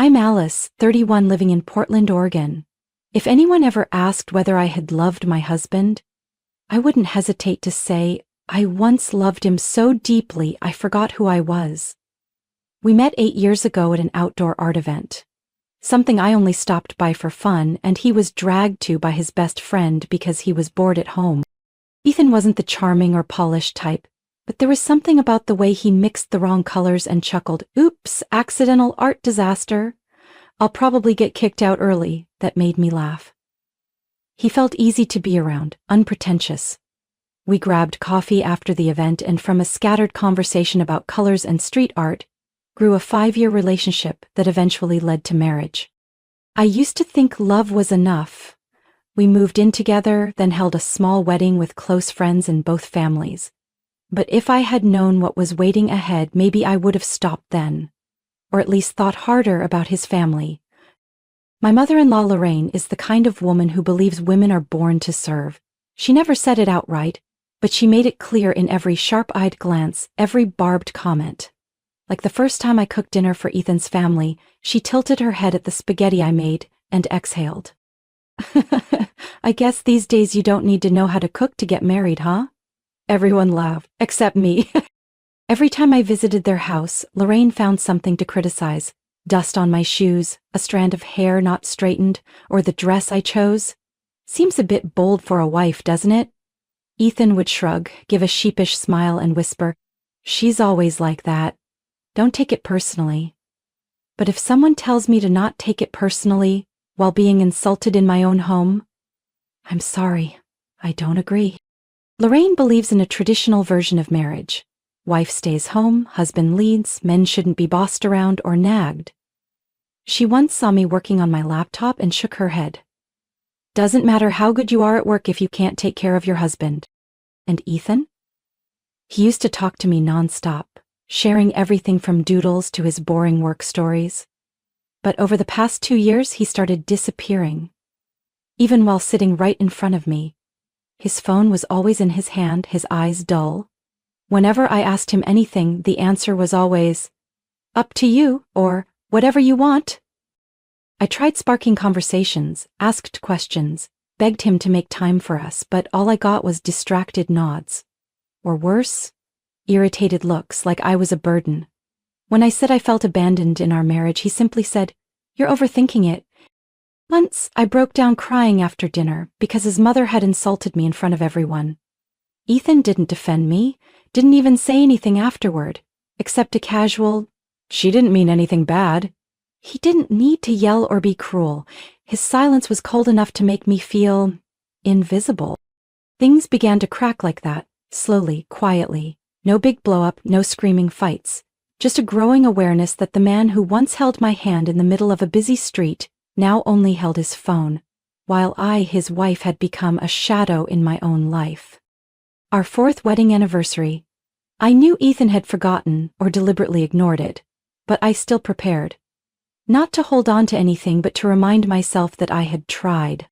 I'm Alice, 31, living in Portland, Oregon. If anyone ever asked whether I had loved my husband, I wouldn't hesitate to say I once loved him so deeply I forgot who I was. We met 8 years ago at an outdoor art event, something I only stopped by for fun, and he was dragged to by his best friend because he was bored at home. Ethan wasn't the charming or polished type, but there was something about the way he mixed the wrong colors and chuckled, "Oops, accidental art disaster. I'll probably get kicked out early," that made me laugh. He felt easy to be around, unpretentious. We grabbed coffee after the event, and from a scattered conversation about colors and street art, grew a 5-year relationship that eventually led to marriage. I used to think love was enough. We moved in together, then held a small wedding with close friends in both families. But if I had known what was waiting ahead, maybe I would have stopped then, or at least thought harder about his family. My mother-in-law Lorraine is the kind of woman who believes women are born to serve. She never said it outright, but she made it clear in every sharp-eyed glance, every barbed comment. Like the first time I cooked dinner for Ethan's family, she tilted her head at the spaghetti I made and exhaled. "I guess these days you don't need to know how to cook to get married, huh?" Everyone laughed, except me. Every time I visited their house, Lorraine found something to criticize. Dust on my shoes, a strand of hair not straightened, or the dress I chose. "Seems a bit bold for a wife, doesn't it?" Ethan would shrug, give a sheepish smile, and whisper, "She's always like that. Don't take it personally." But if someone tells me to not take it personally while being insulted in my own home, I'm sorry, I don't agree. Lorraine believes in a traditional version of marriage. Wife stays home, husband leads, men shouldn't be bossed around or nagged. She once saw me working on my laptop and shook her head. "Doesn't matter how good you are at work if you can't take care of your husband." And Ethan? He used to talk to me nonstop, sharing everything from doodles to his boring work stories. But over the past 2 years, he started disappearing. Even while sitting right in front of me, his phone was always in his hand, his eyes dull. Whenever I asked him anything, the answer was always, "Up to you," or "Whatever you want." I tried sparking conversations, asked questions, begged him to make time for us, but all I got was distracted nods. Or worse, irritated looks, like I was a burden. When I said I felt abandoned in our marriage, he simply said, "You're overthinking it." Once, I broke down crying after dinner because his mother had insulted me in front of everyone. Ethan didn't defend me, didn't even say anything afterward, except a casual, "She didn't mean anything bad." He didn't need to yell or be cruel. His silence was cold enough to make me feel invisible. Things began to crack like that, slowly, quietly. No big blow-up, no screaming fights. Just a growing awareness that the man who once held my hand in the middle of a busy street now only held his phone, while I, his wife, had become a shadow in my own life. Our 4th wedding anniversary. I knew Ethan had forgotten or deliberately ignored it, but I still prepared. Not to hold on to anything, but to remind myself that I had tried.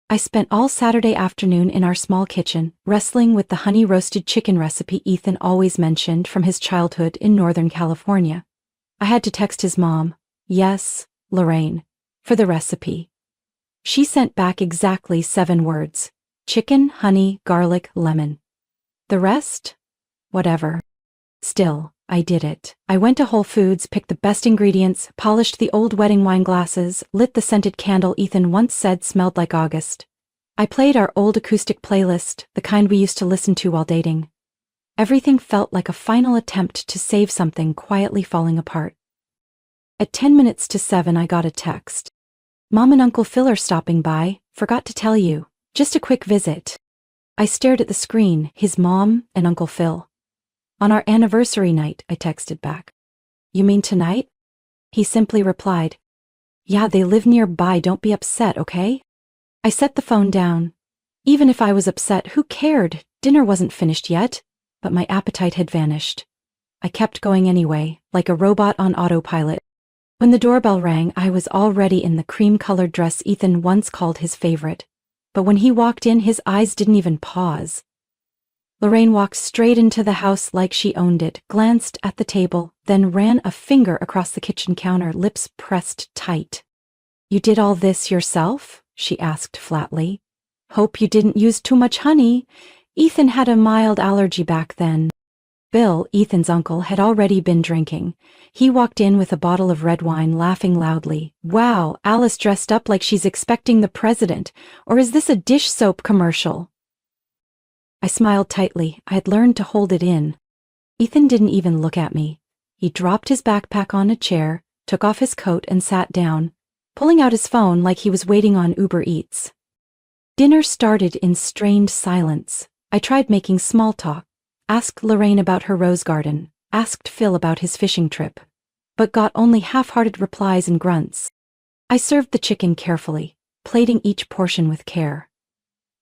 I spent all Saturday afternoon in our small kitchen, wrestling with the honey-roasted chicken recipe Ethan always mentioned from his childhood in Northern California. I had to text his mom, yes, Lorraine, for the recipe. She sent back exactly 7 words: chicken, honey, garlic, lemon. The rest? Whatever. Still, I did it. I went to Whole Foods, picked the best ingredients, polished the old wedding wine glasses, lit the scented candle Ethan once said smelled like August. I played our old acoustic playlist, the kind we used to listen to while dating. Everything felt like a final attempt to save something quietly falling apart. At 10 minutes to 7, I got a text. "Mom and Uncle Phil are stopping by. Forgot to tell you. Just a quick visit." I stared at the screen, his mom and Uncle Phil. "On our anniversary night," I texted back. "You mean tonight?" He simply replied, "Yeah, they live nearby, don't be upset, okay?" I set the phone down. Even if I was upset, who cared? Dinner wasn't finished yet, but my appetite had vanished. I kept going anyway, like a robot on autopilot. When the doorbell rang, I was already in the cream-colored dress Ethan once called his favorite. But when he walked in, his eyes didn't even pause. Lorraine walked straight into the house like she owned it, glanced at the table, then ran a finger across the kitchen counter, lips pressed tight. "You did all this yourself?" she asked flatly. "Hope you didn't use too much honey. Ethan had a mild allergy back then." Bill, Ethan's uncle, had already been drinking. He walked in with a bottle of red wine, laughing loudly. "Wow, Alice dressed up like she's expecting the president. Or is this a dish soap commercial?" I smiled tightly. I had learned to hold it in. Ethan didn't even look at me. He dropped his backpack on a chair, took off his coat and sat down, pulling out his phone like he was waiting on Uber Eats. Dinner started in strained silence. I tried making small talk. Asked Lorraine about her rose garden, asked Phil about his fishing trip, but got only half-hearted replies and grunts. I served the chicken carefully, plating each portion with care.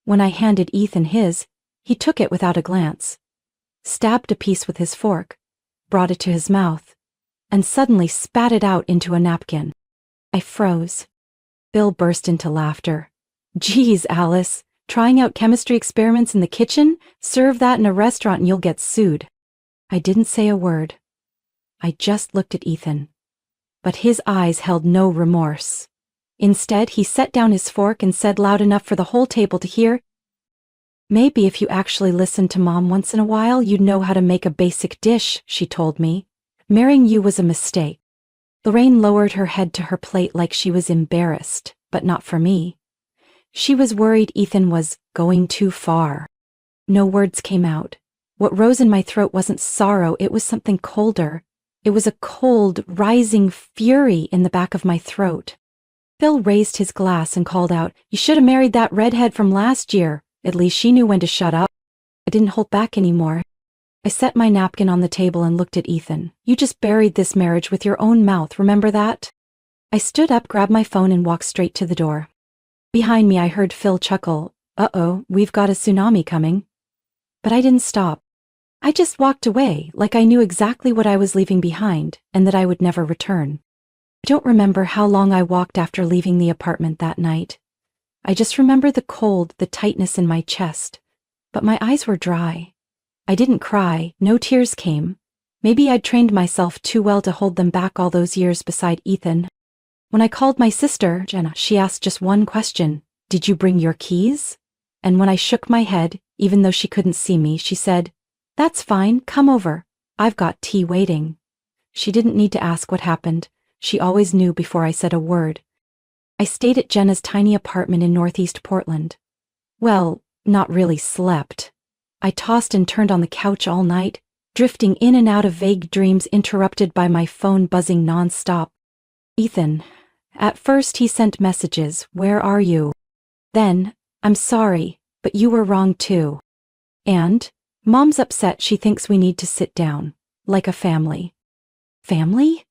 When I handed Ethan his, he took it without a glance, stabbed a piece with his fork, brought it to his mouth, and suddenly spat it out into a napkin. I froze. Bill burst into laughter. "Geez, Alice. Trying out chemistry experiments in the kitchen? Serve that in a restaurant and you'll get sued." I didn't say a word. I just looked at Ethan. But his eyes held no remorse. Instead, he set down his fork and said loud enough for the whole table to hear, "Maybe if you actually listened to Mom once in a while, you'd know how to make a basic dish," she told me. "Marrying you was a mistake." Lorraine lowered her head to her plate like she was embarrassed, but not for me. She was worried Ethan was going too far. No words came out. What rose in my throat wasn't sorrow, it was something colder. It was a cold, rising fury in the back of my throat. Phil raised his glass and called out, "You should have married that redhead from last year. At least she knew when to shut up." I didn't hold back anymore. I set my napkin on the table and looked at Ethan. "You just buried this marriage with your own mouth, remember that?" I stood up, grabbed my phone and walked straight to the door. Behind me I heard Phil chuckle, "Uh-oh, we've got a tsunami coming." But I didn't stop. I just walked away like I knew exactly what I was leaving behind and that I would never return. I don't remember how long I walked after leaving the apartment that night. I just remember the cold, the tightness in my chest. But my eyes were dry. I didn't cry, no tears came. Maybe I'd trained myself too well to hold them back all those years beside Ethan. When I called my sister, Jenna, she asked just one question: "Did you bring your keys?" And when I shook my head, even though she couldn't see me, she said, "That's fine, come over. I've got tea waiting." She didn't need to ask what happened. She always knew before I said a word. I stayed at Jenna's tiny apartment in Northeast Portland. Well, not really slept. I tossed and turned on the couch all night, drifting in and out of vague dreams interrupted by my phone buzzing nonstop. Ethan. At first he sent messages, "Where are you?" Then, "I'm sorry, but you were wrong too." And, "Mom's upset, she thinks we need to sit down, like a family." Family?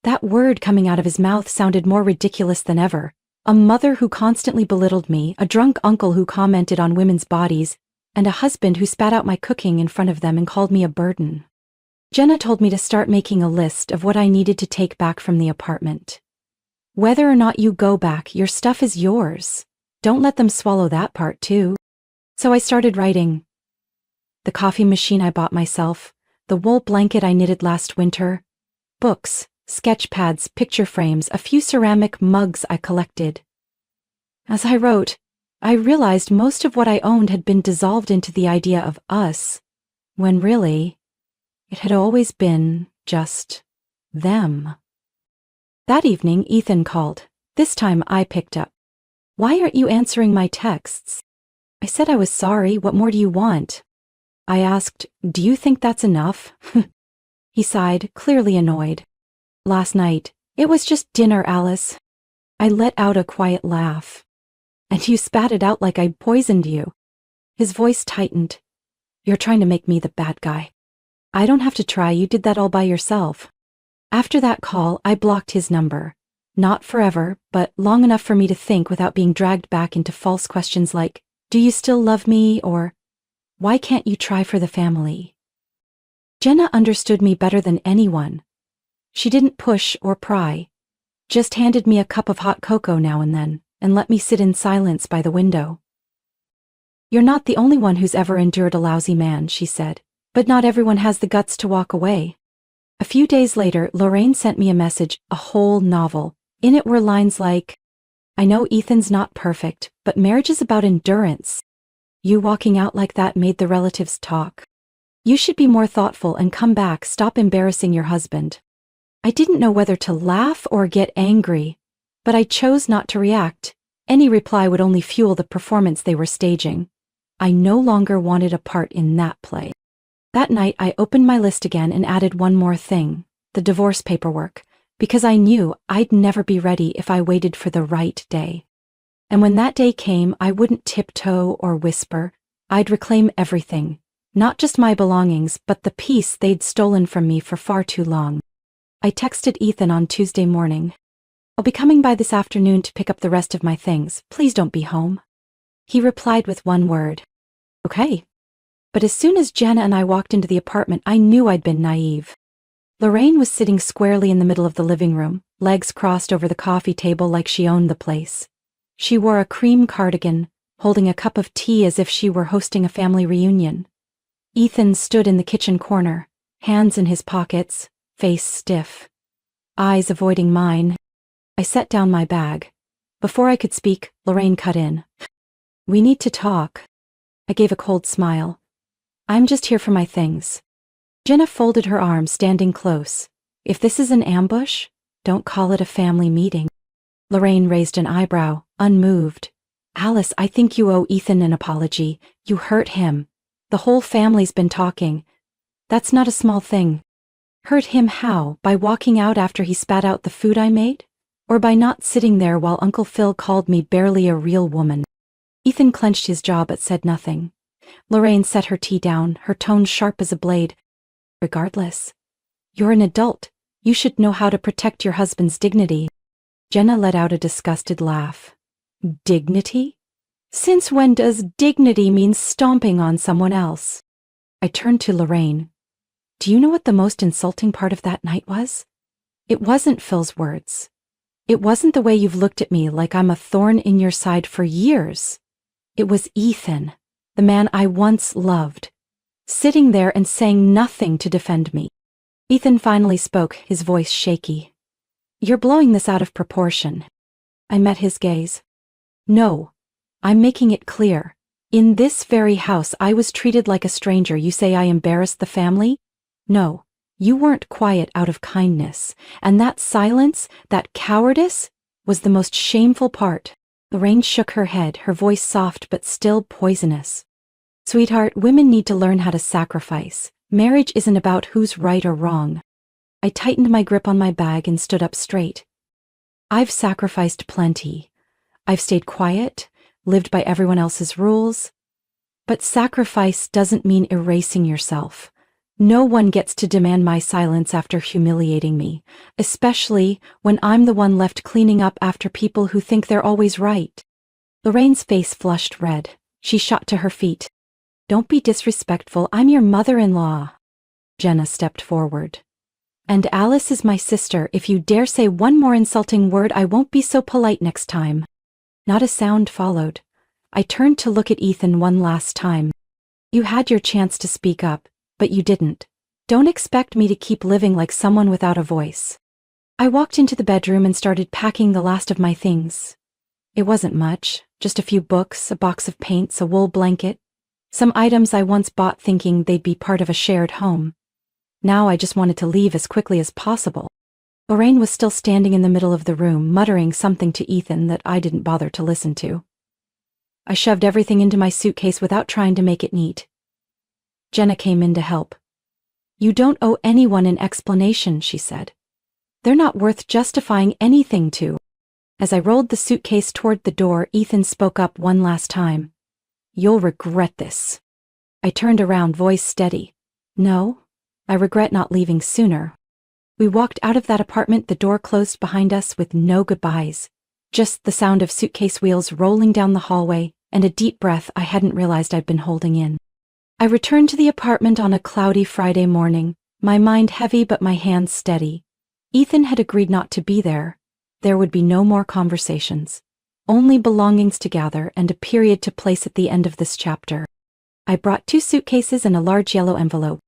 That word coming out of his mouth sounded more ridiculous than ever. A mother who constantly belittled me, a drunk uncle who commented on women's bodies, and a husband who spat out my cooking in front of them and called me a burden. Jenna told me to start making a list of what I needed to take back from the apartment. Whether or not you go back, your stuff is yours. Don't let them swallow that part too. So I started writing. The coffee machine I bought myself, the wool blanket I knitted last winter, books, sketch pads, picture frames, a few ceramic mugs I collected. As I wrote, I realized most of what I owned had been dissolved into the idea of us, when really, it had always been just them. That evening, Ethan called. This time I picked up. "Why aren't you answering my texts?" I said I was sorry. "What more do you want?" I asked, "Do you think that's enough?" He sighed, clearly annoyed. "Last night, it was just dinner, Alice." I let out a quiet laugh. "And you spat it out like I poisoned you." His voice tightened. "You're trying to make me the bad guy." "I don't have to try, you did that all by yourself." After that call, I blocked his number. Not forever, but long enough for me to think without being dragged back into false questions like, "Do you still love me?" or "Why can't you try for the family?" Jenna understood me better than anyone. She didn't push or pry, just handed me a cup of hot cocoa now and then, and let me sit in silence by the window. You're not the only one who's ever endured a lousy man, she said. But not everyone has the guts to walk away. A few days later, Lorraine sent me a message, a whole novel. In it were lines like, I know Ethan's not perfect, but marriage is about endurance. You walking out like that made the relatives talk. You should be more thoughtful and come back, stop embarrassing your husband. I didn't know whether to laugh or get angry, but I chose not to react. Any reply would only fuel the performance they were staging. I no longer wanted a part in that play. That night I opened my list again and added one more thing, the divorce paperwork, because I knew I'd never be ready if I waited for the right day. And when that day came, I wouldn't tiptoe or whisper. I'd reclaim everything, not just my belongings, but the peace they'd stolen from me for far too long. I texted Ethan on Tuesday morning. I'll be coming by this afternoon to pick up the rest of my things. Please don't be home. He replied with one word. Okay. But as soon as Jenna and I walked into the apartment, I knew I'd been naive. Lorraine was sitting squarely in the middle of the living room, legs crossed over the coffee table like she owned the place. She wore a cream cardigan, holding a cup of tea as if she were hosting a family reunion. Ethan stood in the kitchen corner, hands in his pockets, face stiff, eyes avoiding mine. I set down my bag. Before I could speak, Lorraine cut in. We need to talk. I gave a cold smile. I'm just here for my things. Jenna folded her arms, standing close. If this is an ambush, don't call it a family meeting. Lorraine raised an eyebrow, unmoved. Alice, I think you owe Ethan an apology. You hurt him. The whole family's been talking. That's not a small thing. Hurt him how? By walking out after he spat out the food I made? Or by not sitting there while Uncle Phil called me barely a real woman? Ethan clenched his jaw but said nothing. Lorraine set her tea down, her tone sharp as a blade. Regardless, you're an adult. You should know how to protect your husband's dignity. Jenna let out a disgusted laugh. Dignity? Since when does dignity mean stomping on someone else? I turned to Lorraine. Do you know what the most insulting part of that night was? It wasn't Phil's words. It wasn't the way you've looked at me like I'm a thorn in your side for years. It was Ethan, the man I once loved, sitting there and saying nothing to defend me. Ethan finally spoke, his voice shaky. You're blowing this out of proportion. I met his gaze. No, I'm making it clear. In this very house I was treated like a stranger. You say I embarrassed the family? No, you weren't quiet out of kindness, and that silence, that cowardice, was the most shameful part. Lorraine shook her head, her voice soft but still poisonous. Sweetheart, women need to learn how to sacrifice. Marriage isn't about who's right or wrong. I tightened my grip on my bag and stood up straight. I've sacrificed plenty. I've stayed quiet, lived by everyone else's rules. But sacrifice doesn't mean erasing yourself. No one gets to demand my silence after humiliating me, especially when I'm the one left cleaning up after people who think they're always right. Lorraine's face flushed red. She shot to her feet. Don't be disrespectful. I'm your mother-in-law. Jenna stepped forward. And Alice is my sister. If you dare say one more insulting word, I won't be so polite next time. Not a sound followed. I turned to look at Ethan one last time. You had your chance to speak up, but you didn't. Don't expect me to keep living like someone without a voice. I walked into the bedroom and started packing the last of my things. It wasn't much, just a few books, a box of paints, a wool blanket, some items I once bought thinking they'd be part of a shared home. Now I just wanted to leave as quickly as possible. Lorraine was still standing in the middle of the room, muttering something to Ethan that I didn't bother to listen to. I shoved everything into my suitcase without trying to make it neat. Jenna came in to help. You don't owe anyone an explanation, she said. They're not worth justifying anything to. As I rolled the suitcase toward the door, Ethan spoke up one last time. You'll regret this. I turned around, voice steady. No, I regret not leaving sooner. We walked out of that apartment, the door closed behind us with no goodbyes. Just the sound of suitcase wheels rolling down the hallway and a deep breath I hadn't realized I'd been holding in. I returned to the apartment on a cloudy Friday morning, my mind heavy but my hands steady. Ethan had agreed not to be there. There would be no more conversations. only belongings to gather and a period to place at the end of this chapter. I brought 2 suitcases and a large yellow envelope.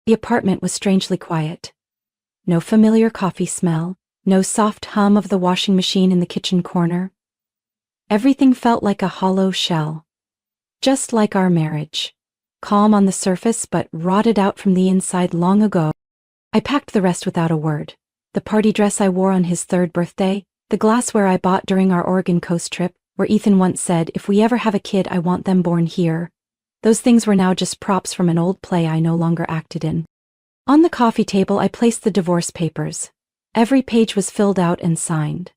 The apartment was strangely quiet. No familiar coffee smell, no soft hum of the washing machine in the kitchen corner. Everything felt like a hollow shell. Just like our marriage. Calm on the surface but rotted out from the inside long ago. I packed the rest without a word. The party dress I wore on his 3rd birthday, the glassware I bought during our Oregon coast trip, where Ethan once said, "If we ever have a kid, I want them born here." Those things were now just props from an old play I no longer acted in. On the coffee table I placed the divorce papers. Every page was filled out and signed.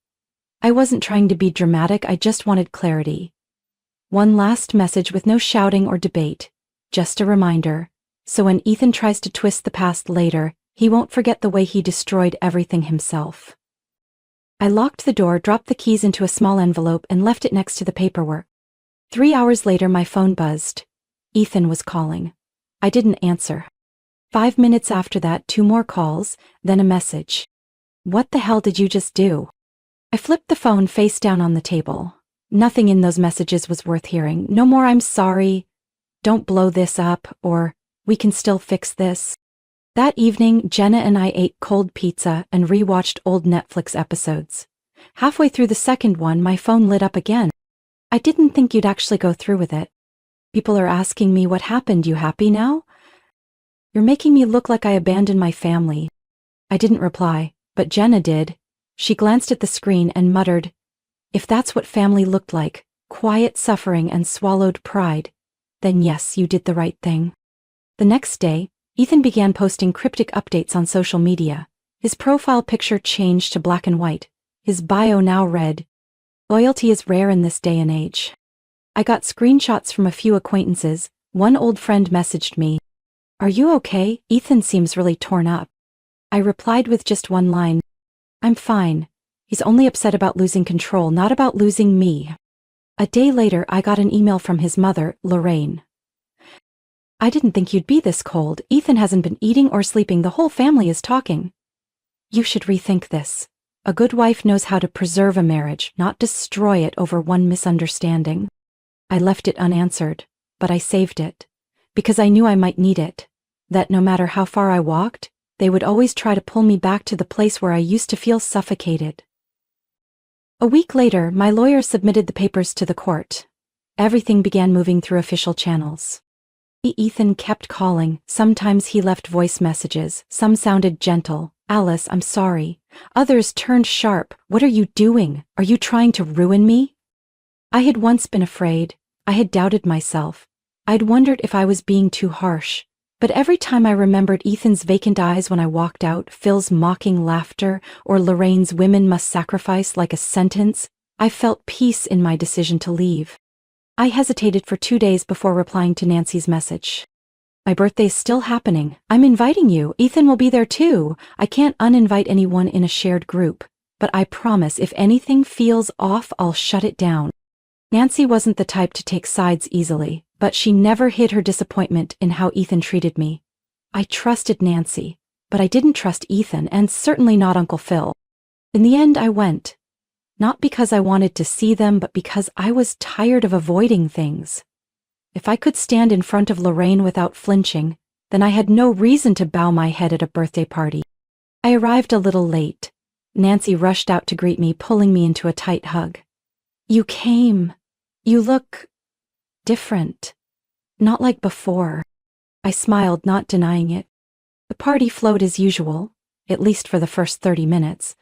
I wasn't trying to be dramatic, I just wanted clarity. One last message with no shouting or debate, just a reminder, so when Ethan tries to twist the past later, he won't forget the way he destroyed everything himself. I locked the door, dropped the keys into a small envelope, and left it next to the paperwork. 3 hours later my phone buzzed. Ethan was calling. I didn't answer. 5 minutes after that, 2 more calls, then a message. "What the hell did you just do?" I flipped the phone face down on the table. Nothing in those messages was worth hearing. No more "I'm sorry," "Don't blow this up," or "We can still fix this." That evening, Jenna and I ate cold pizza and rewatched old Netflix episodes. Halfway through the second one, my phone lit up again. "I didn't think you'd actually go through with it. People are asking me what happened. You happy now? You're making me look like I abandoned my family." I didn't reply, but Jenna did. She glanced at the screen and muttered, "If that's what family looked like, quiet suffering and swallowed pride, then yes, you did the right thing." The next day, Ethan began posting cryptic updates on social media. His profile picture changed to black and white. His bio now read, "Loyalty is rare in this day and age." I got screenshots from a few acquaintances. One old friend messaged me, "Are you okay? Ethan seems really torn up." I replied with just one line, "I'm fine. He's only upset about losing control, not about losing me." A day later, I got an email from his mother, Lorraine. "I didn't think you'd be this cold. Ethan hasn't been eating or sleeping. The whole family is talking. You should rethink this. A good wife knows how to preserve a marriage, not destroy it over one misunderstanding." I left it unanswered, but I saved it, because I knew I might need it, that no matter how far I walked, they would always try to pull me back to the place where I used to feel suffocated. A week later, my lawyer submitted the papers to the court. Everything began moving through official channels. Ethan kept calling. Sometimes he left voice messages. Some sounded gentle. "Alice, I'm sorry." Others turned sharp. "What are you doing? Are you trying to ruin me?" I had once been afraid. I had doubted myself. I'd wondered if I was being too harsh. But every time I remembered Ethan's vacant eyes when I walked out, Phil's mocking laughter, or Lorraine's "women must sacrifice" like a sentence, I felt peace in my decision to leave. I hesitated for 2 days before replying to Nancy's message. "My birthday's still happening. I'm inviting you. Ethan will be there too. I can't uninvite anyone in a shared group. But I promise if anything feels off, I'll shut it down." Nancy wasn't the type to take sides easily, but she never hid her disappointment in how Ethan treated me. I trusted Nancy, but I didn't trust Ethan, and certainly not Uncle Phil. In the end, I went. Not because I wanted to see them, but because I was tired of avoiding things. If I could stand in front of Lorraine without flinching, then I had no reason to bow my head at a birthday party. I arrived a little late. Nancy rushed out to greet me, pulling me into a tight hug. "You came. You look different. Not like before." I smiled, not denying it. The party flowed as usual, at least for the first 30 minutes.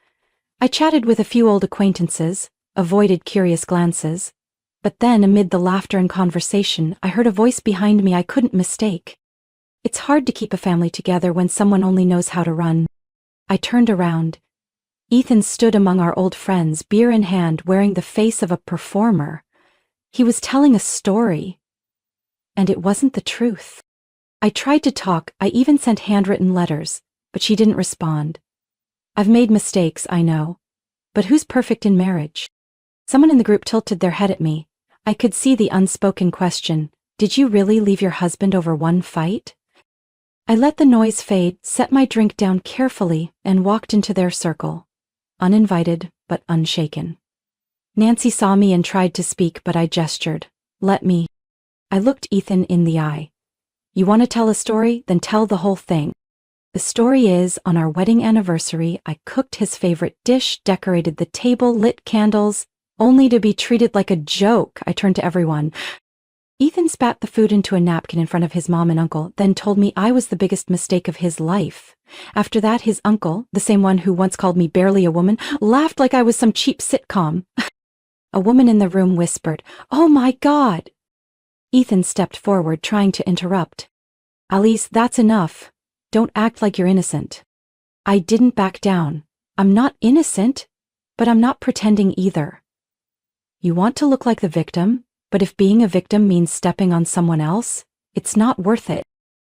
I chatted with a few old acquaintances, avoided curious glances. But then, amid the laughter and conversation, I heard a voice behind me I couldn't mistake. It's hard to keep a family together when someone only knows how to run. I turned around. Ethan stood among our old friends, beer in hand, wearing the face of a performer. He was telling a story. And it wasn't the truth. I tried to talk. I even sent handwritten letters, but she didn't respond. I've made mistakes, I know. But who's perfect in marriage? Someone in the group tilted their head at me. I could see the unspoken question, "Did you really leave your husband over one fight?" I let the noise fade, set my drink down carefully, and walked into their circle. Uninvited, but unshaken. Nancy saw me and tried to speak, but I gestured. Let me. I looked Ethan in the eye. You want to tell a story? Then tell the whole thing. The story is, on our wedding anniversary, I cooked his favorite dish, decorated the table, lit candles, only to be treated like a joke. I turned to everyone. Ethan spat the food into a napkin in front of his mom and uncle, then told me I was the biggest mistake of his life. After that, his uncle, the same one who once called me barely a woman, laughed like I was some cheap sitcom. A woman in the room whispered, "Oh my God!" Ethan stepped forward, trying to interrupt. "Alice, that's enough. Don't act like you're innocent." I didn't back down. I'm not innocent, but I'm not pretending either. You want to look like the victim, but if being a victim means stepping on someone else, it's not worth it.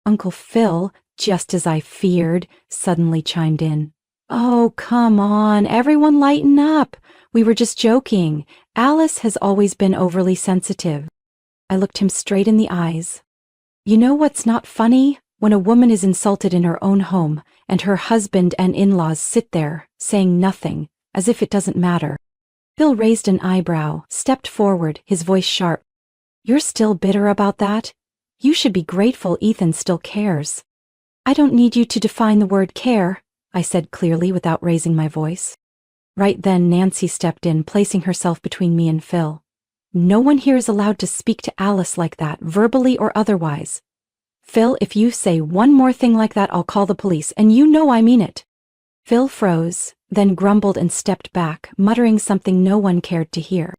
Uncle Phil, just as I feared, suddenly chimed in. "Oh, come on, everyone lighten up. We were just joking. Alice has always been overly sensitive." I looked him straight in the eyes. You know what's not funny? When a woman is insulted in her own home, and her husband and in-laws sit there, saying nothing, as if it doesn't matter. Phil raised an eyebrow, stepped forward, his voice sharp. "You're still bitter about that? You should be grateful Ethan still cares." "I don't need you to define the word care," I said clearly without raising my voice. Right then Nancy stepped in, placing herself between me and Phil. "No one here is allowed to speak to Alice like that, verbally or otherwise. Phil, if you say one more thing like that, I'll call the police, and you know I mean it." Phil froze, then grumbled and stepped back, muttering something no one cared to hear.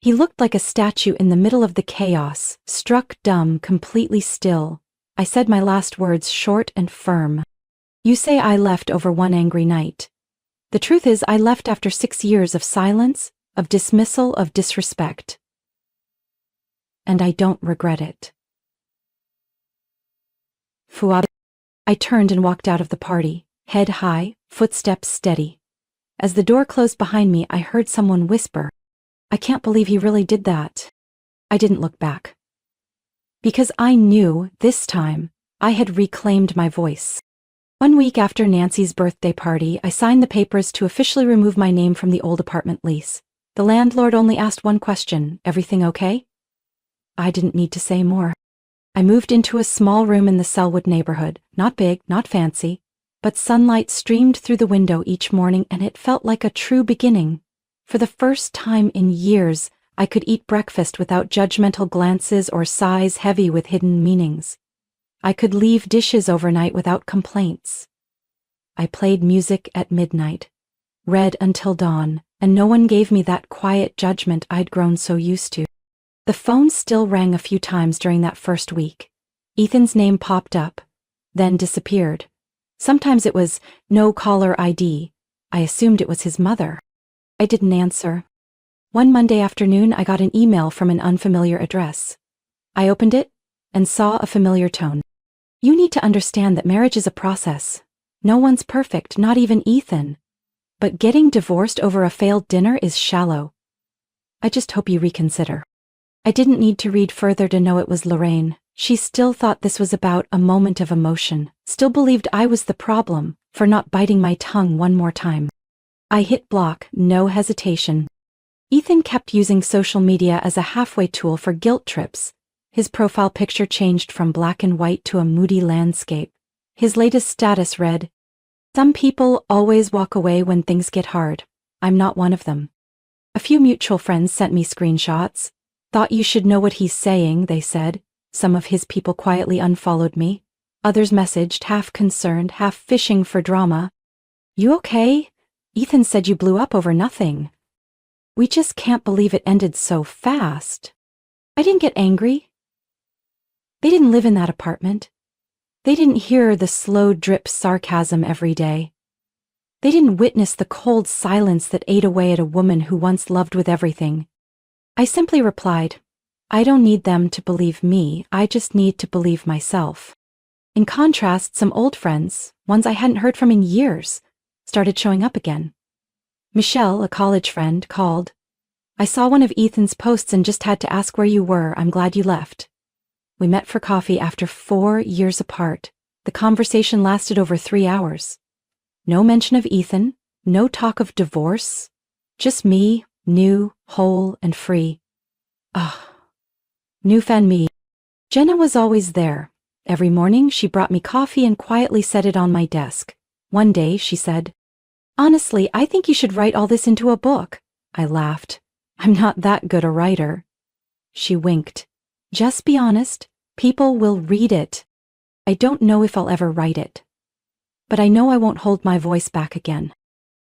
He looked like a statue in the middle of the chaos, struck dumb, completely still. I said my last words short and firm. "You say I left over one angry night. The truth is I left after 6 years of silence, of dismissal, of disrespect. And I don't regret it." Fuab. I turned and walked out of the party, head high, footsteps steady. As the door closed behind me, I heard someone whisper, "I can't believe he really did that." I didn't look back. Because I knew, this time, I had reclaimed my voice. 1 week after Nancy's birthday party, I signed the papers to officially remove my name from the old apartment lease. The landlord only asked one question, "Everything okay?" I didn't need to say more. I moved into a small room in the Selwood neighborhood, not big, not fancy, but sunlight streamed through the window each morning and it felt like a true beginning. For the first time in years, I could eat breakfast without judgmental glances or sighs heavy with hidden meanings. I could leave dishes overnight without complaints. I played music at midnight, read until dawn, and no one gave me that quiet judgment I'd grown so used to. The phone still rang a few times during that first week. Ethan's name popped up, then disappeared. Sometimes it was no caller ID. I assumed it was his mother. I didn't answer. One Monday afternoon, I got an email from an unfamiliar address. I opened it and saw a familiar tone. "You need to understand that marriage is a process. No one's perfect, not even Ethan. But getting divorced over a failed dinner is shallow. I just hope you reconsider." I didn't need to read further to know it was Lorraine. She still thought this was about a moment of emotion, still believed I was the problem for not biting my tongue one more time. I hit block, no hesitation. Ethan kept using social media as a halfway tool for guilt trips. His profile picture changed from black and white to a moody landscape. His latest status read, "Some people always walk away when things get hard. I'm not one of them." A few mutual friends sent me screenshots. "Thought you should know what he's saying," they said. Some of his people quietly unfollowed me. Others messaged, half concerned, half fishing for drama. "You okay? Ethan said you blew up over nothing. We just can't believe it ended so fast." I didn't get angry. They didn't live in that apartment. They didn't hear the slow drip sarcasm every day. They didn't witness the cold silence that ate away at a woman who once loved with everything. I simply replied, "I don't need them to believe me, I just need to believe myself." In contrast, some old friends, ones I hadn't heard from in years, started showing up again. Michelle, a college friend, called. "I saw one of Ethan's posts and just had to ask where you were. I'm glad you left." We met for coffee after 4 years apart. The conversation lasted over 3 hours. No mention of Ethan, no talk of divorce, just me, New, whole, and free. Ah, new fan me. Jenna was always there. Every morning she brought me coffee and quietly set it on my desk. One day she said, "Honestly, I think you should write all this into a book." I laughed. "I'm not that good a writer." She winked. "Just be honest. People will read it." I don't know if I'll ever write it. But I know I won't hold my voice back again.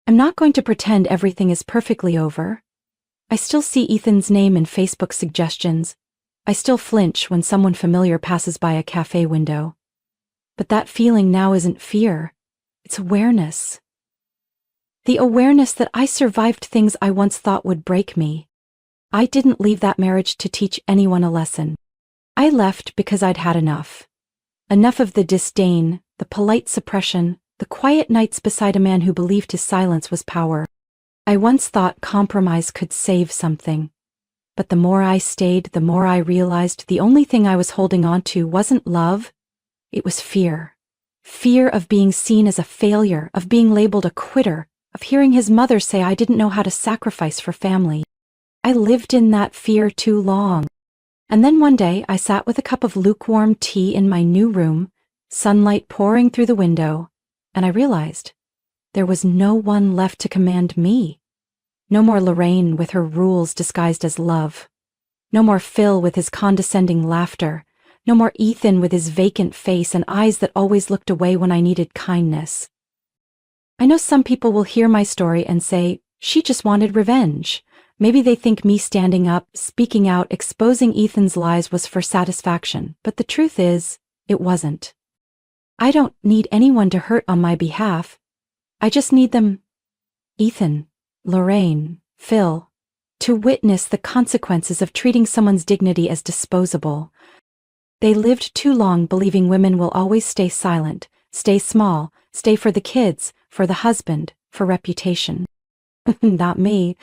I'm not going to pretend everything is perfectly over. I still see Ethan's name in Facebook suggestions. I still flinch when someone familiar passes by a cafe window. But that feeling now isn't fear. It's awareness. The awareness that I survived things I once thought would break me. I didn't leave that marriage to teach anyone a lesson. I left because I'd had enough. Enough of the disdain, the polite suppression, the quiet nights beside a man who believed his silence was power. I once thought compromise could save something. But the more I stayed, the more I realized the only thing I was holding on to wasn't love. It was fear. Fear of being seen as a failure, of being labeled a quitter, of hearing his mother say I didn't know how to sacrifice for family. I lived in that fear too long. And then one day I sat with a cup of lukewarm tea in my new room, sunlight pouring through the window, and I realized there was no one left to command me. No more Lorraine with her rules disguised as love. No more Phil with his condescending laughter. No more Ethan with his vacant face and eyes that always looked away when I needed kindness. I know some people will hear my story and say, she just wanted revenge. Maybe they think me standing up, speaking out, exposing Ethan's lies was for satisfaction, but the truth is, it wasn't. I don't need anyone to hurt on my behalf. I just need them, Ethan, Lorraine, Phil, to witness the consequences of treating someone's dignity as disposable. They lived too long believing women will always stay silent, stay small, stay for the kids, for the husband, for reputation. Not me.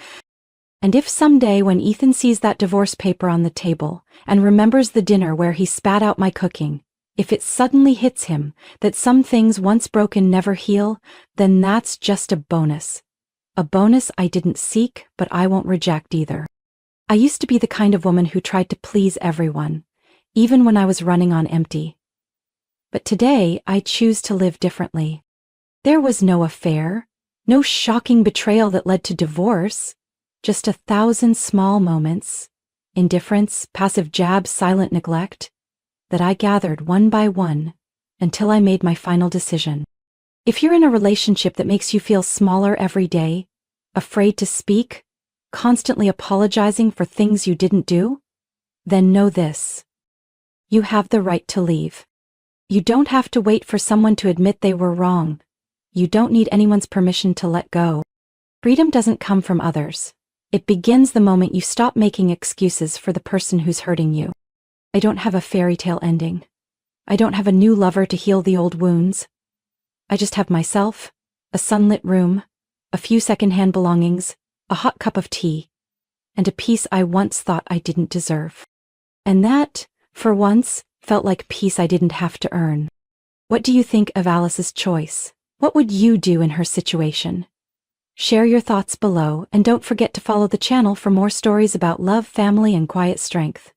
And if someday when Ethan sees that divorce paper on the table and remembers the dinner where he spat out my cooking, if it suddenly hits him that some things once broken never heal, then that's just a bonus. A bonus I didn't seek, but I won't reject either. I used to be the kind of woman who tried to please everyone, even when I was running on empty. But today I choose to live differently. There was no affair, no shocking betrayal that led to divorce, just 1,000 small moments, indifference, passive jabs, silent neglect, that I gathered one by one until I made my final decision. If you're in a relationship that makes you feel smaller every day, afraid to speak, constantly apologizing for things you didn't do, then know this. You have the right to leave. You don't have to wait for someone to admit they were wrong. You don't need anyone's permission to let go. Freedom doesn't come from others. It begins the moment you stop making excuses for the person who's hurting you. I don't have a fairy tale ending. I don't have a new lover to heal the old wounds. I just have myself, a sunlit room, a few secondhand belongings, a hot cup of tea, and a peace I once thought I didn't deserve. And that, for once, felt like peace I didn't have to earn. What do you think of Alice's choice? What would you do in her situation? Share your thoughts below and don't forget to follow the channel for more stories about love, family, and quiet strength.